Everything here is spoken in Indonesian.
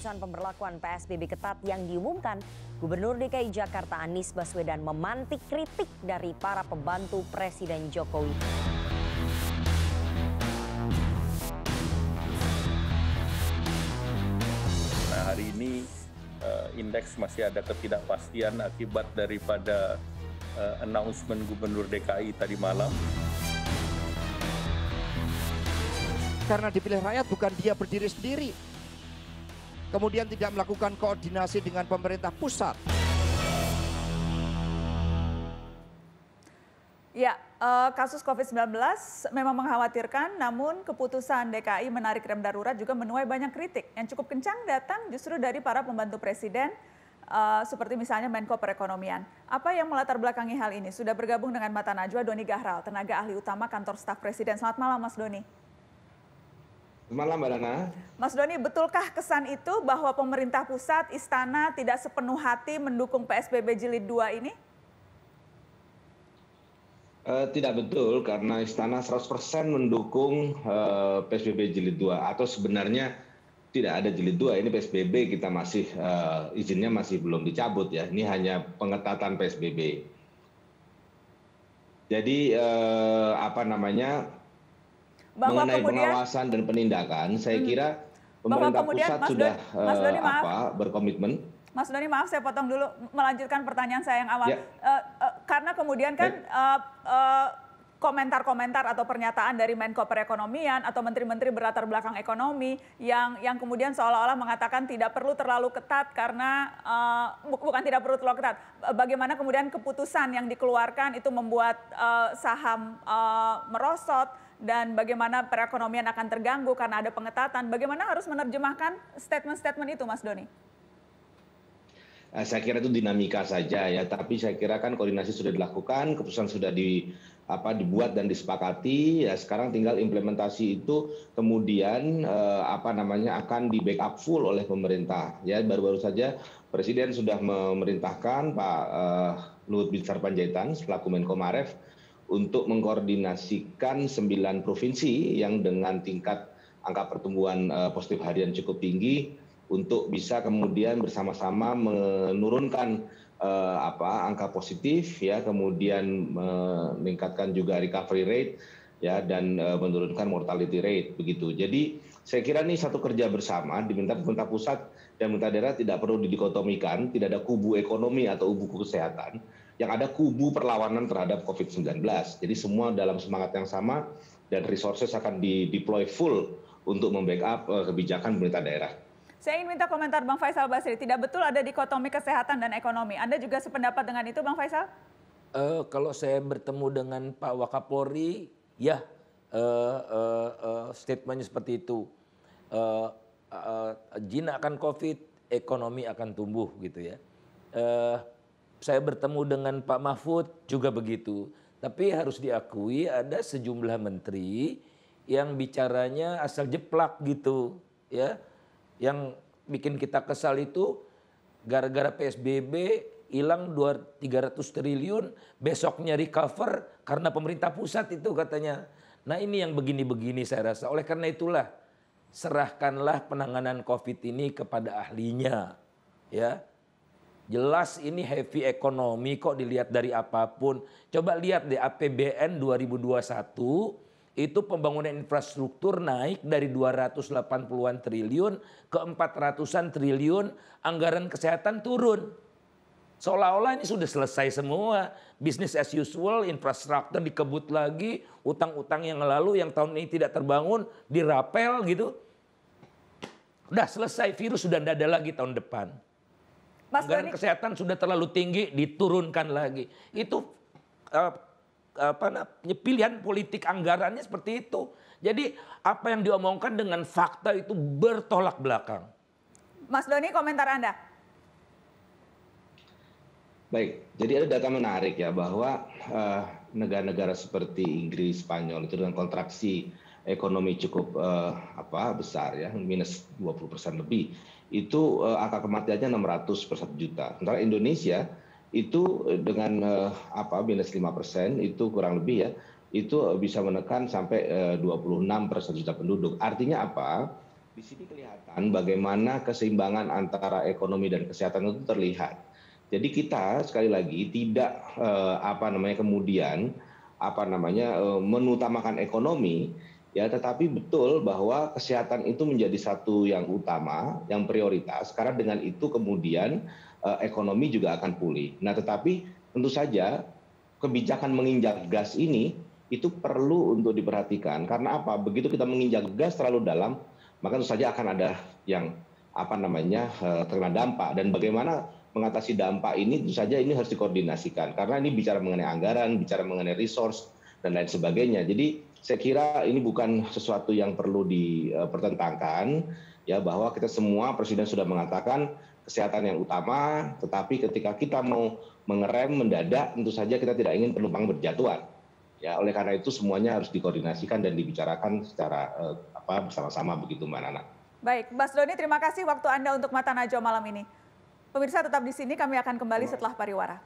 keputusan pemberlakuan PSBB ketat yang diumumkan, Gubernur DKI Jakarta Anies Baswedan memantik kritik dari para pembantu Presiden Jokowi. Nah, hari ini indeks masih ada ketidakpastian akibat daripada announcement Gubernur DKI tadi malam. Karena dipilih rakyat bukan dia berdiri sendiri. Kemudian tidak melakukan koordinasi dengan pemerintah pusat. Ya, kasus COVID-19 memang mengkhawatirkan, namun keputusan DKI menarik rem darurat juga menuai banyak kritik. Yang cukup kencang datang justru dari para pembantu presiden, seperti misalnya Menko Perekonomian. Apa yang melatar belakangi hal ini? Sudah bergabung dengan Mata Najwa, Doni Gahral, tenaga ahli utama kantor staf presiden. Selamat malam, Mas Doni. Malam, Mbak Nana. Mas Doni, betulkah kesan itu bahwa pemerintah pusat, istana tidak sepenuh hati mendukung PSBB Jilid 2 ini? Tidak betul, karena istana 100% mendukung PSBB Jilid 2. Atau sebenarnya tidak ada Jilid 2, ini PSBB kita masih, izinnya masih belum dicabut ya. Ini hanya pengetatan PSBB. Jadi mengenai pengawasan dan penindakan, saya kira pemerintah pusat sudah berkomitmen. Mas Doni, maaf saya potong dulu, melanjutkan pertanyaan saya yang awal. Ya. Karena kemudian kan komentar-komentar atau pernyataan dari Menko Perekonomian atau menteri-menteri berlatar belakang ekonomi yang kemudian seolah-olah mengatakan tidak perlu terlalu ketat karena bukan tidak perlu terlalu ketat. Bagaimana kemudian keputusan yang dikeluarkan itu membuat saham merosot dan bagaimana perekonomian akan terganggu karena ada pengetatan. Bagaimana harus menerjemahkan statement-statement itu, Mas Doni? Saya kira itu dinamika saja ya, tapi saya kira kan koordinasi sudah dilakukan, keputusan sudah dibuat dan disepakati, ya sekarang tinggal implementasi itu kemudian akan di backup full oleh pemerintah. Ya baru-baru saja Presiden sudah memerintahkan Pak Luhut Binsar Panjaitan selaku Menko Maref untuk mengkoordinasikan 9 provinsi yang dengan tingkat angka pertumbuhan positif harian cukup tinggi untuk bisa kemudian bersama-sama menurunkan angka positif ya, kemudian meningkatkan juga recovery rate ya, dan menurunkan mortality rate begitu. Jadi saya kira ini satu kerja bersama, diminta pemerintah pusat dan pemerintah daerah tidak perlu didikotomikan, tidak ada kubu ekonomi atau kubu kesehatan, yang ada kubu perlawanan terhadap COVID-19. Jadi semua dalam semangat yang sama dan resources akan di-deploy full untuk membackup kebijakan pemerintah daerah. Saya ingin minta komentar Bang Faisal Basri. Tidak betul ada dikotomi kesehatan dan ekonomi. Anda juga sependapat dengan itu, Bang Faisal? Kalau saya bertemu dengan Pak Wakapolri, ya statementnya seperti itu. Jin akan COVID, ekonomi akan tumbuh gitu ya. Saya bertemu dengan Pak Mahfud juga begitu. Tapi harus diakui ada sejumlah menteri yang bicaranya asal jeplak gitu ya. Yang bikin kita kesal itu gara-gara PSBB hilang 300 triliun, besoknya recover karena pemerintah pusat itu katanya. Nah ini yang begini-begini saya rasa. Oleh karena itulah serahkanlah penanganan COVID ini kepada ahlinya. Ya, jelas ini heavy ekonomi kok dilihat dari apapun. Coba lihat deh APBN 2021. Itu pembangunan infrastruktur naik dari 280-an triliun ke 400-an triliun, anggaran kesehatan turun. Seolah-olah ini sudah selesai semua, business as usual, infrastruktur dikebut lagi, utang-utang yang lalu yang tahun ini tidak terbangun, dirapel gitu. Udah selesai, virus sudah tidak ada lagi tahun depan. Anggaran kesehatan sudah terlalu tinggi, diturunkan lagi. Itu pilihan politik anggarannya seperti itu. Jadi apa yang diomongkan dengan fakta itu bertolak belakang. Mas Doni, komentar Anda. Baik, jadi ada data menarik ya bahwa negara-negara seperti Inggris, Spanyol itu dengan kontraksi ekonomi cukup besar ya, minus 20% lebih. Itu angka kematiannya 600 per 1 juta. Sementara Indonesia itu dengan minus 5% itu kurang lebih ya, itu bisa menekan sampai 26 per 1 juta penduduk. Artinya apa? Di sini kelihatan bagaimana keseimbangan antara ekonomi dan kesehatan itu terlihat. Jadi kita sekali lagi tidak kemudian menutamakan ekonomi, ya, tetapi betul bahwa kesehatan itu menjadi satu yang utama, yang prioritas. Karena dengan itu kemudian ekonomi juga akan pulih. Nah, tetapi tentu saja kebijakan menginjak gas ini itu perlu untuk diperhatikan. Karena apa? Begitu kita menginjak gas terlalu dalam, maka tentu saja akan ada yang terkena dampak. Dan bagaimana mengatasi dampak ini tentu saja ini harus dikoordinasikan. Karena ini bicara mengenai anggaran, bicara mengenai resource, dan lain sebagainya. Jadi saya kira ini bukan sesuatu yang perlu dipertentangkan, ya, bahwa kita semua, Presiden sudah mengatakan kesehatan yang utama, tetapi ketika kita mau mengerem mendadak, tentu saja kita tidak ingin penumpang berjatuhan. Ya, oleh karena itu semuanya harus dikoordinasikan dan dibicarakan secara bersama-sama begitu, Mbak Nana. Baik, Mas Doni, terima kasih waktu Anda untuk Mata Najwa malam ini. Pemirsa tetap di sini, kami akan kembali setelah pariwara.